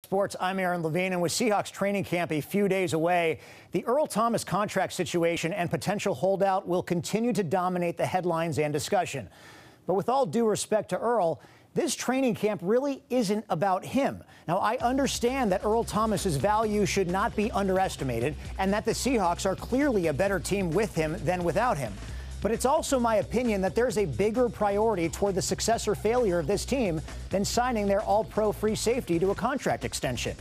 Sports, I'm Aaron Levine, and with Seahawks training camp a few days away, the Earl Thomas contract situation and potential holdout will continue to dominate the headlines and discussion. But with all due respect to Earl, this training camp really isn't about him. Now, I understand that Earl Thomas's value should not be underestimated and that the Seahawks are clearly a better team with him than without him. But it's also my opinion that there's a bigger priority toward the success or failure of this team than signing their all-pro free safety to a contract extension.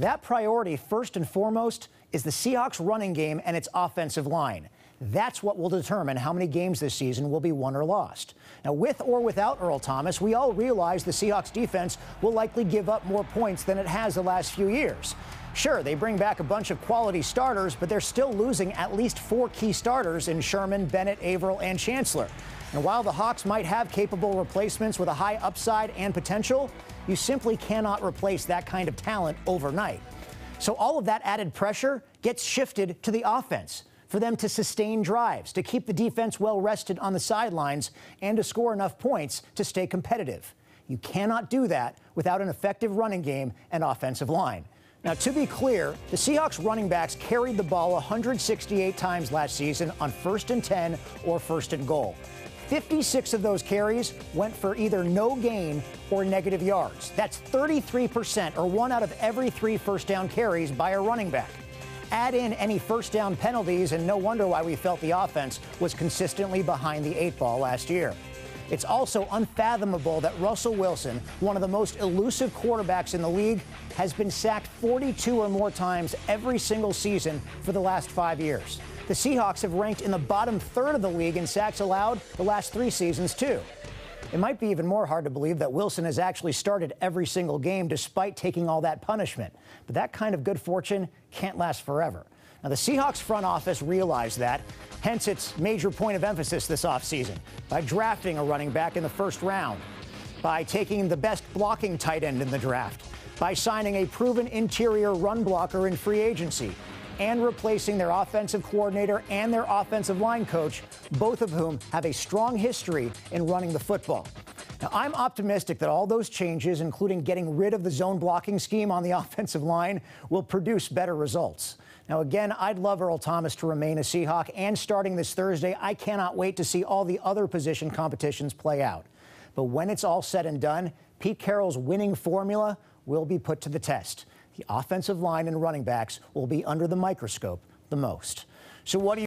That priority, first and foremost, is the Seahawks running game and its offensive line. That's what will determine how many games this season will be won or lost. Now, with or without Earl Thomas, we all realize the Seahawks defense will likely give up more points than it has the last few years. Sure, they bring back a bunch of quality starters, but they're still losing at least 4 key starters in Sherman, Bennett, Averill, and Chancellor. And while the Hawks might have capable replacements with a high upside and potential, you simply cannot replace that kind of talent overnight. So all of that added pressure gets shifted to the offense for them to sustain drives, to keep the defense well rested on the sidelines, and to score enough points to stay competitive. You cannot do that without an effective running game and offensive line. Now, to be clear, the Seahawks running backs carried the ball 168 times last season on 1st and 10 or 1st and goal. 56 of those carries went for either no gain or negative yards. That's 33%, or 1 out of every 3 first down carries by a running back. Add in any first down penalties, and no wonder why we felt the offense was consistently behind the 8 ball last year. It's also unfathomable that Russell Wilson, one of the most elusive quarterbacks in the league, has been sacked 42 or more times every single season for the last 5 years. The Seahawks have ranked in the bottom third of the league in sacks allowed the last 3 seasons, too. It might be even more hard to believe that Wilson has actually started every single game despite taking all that punishment. But that kind of good fortune can't last forever. Now, the Seahawks front office realized that, hence its major point of emphasis this offseason, by drafting a running back in the 1st round, by taking the best blocking tight end in the draft, by signing a proven interior run blocker in free agency, and replacing their offensive coordinator and their offensive line coach, both of whom have a strong history in running the football. Now, I'm optimistic that all those changes, including getting rid of the zone blocking scheme on the offensive line, will produce better results. Now, again, I'd love Earl Thomas to remain a Seahawk, and starting this Thursday, I cannot wait to see all the other position competitions play out. But when it's all said and done, Pete Carroll's winning formula will be put to the test. The offensive line and running backs will be under the microscope the most. So what do you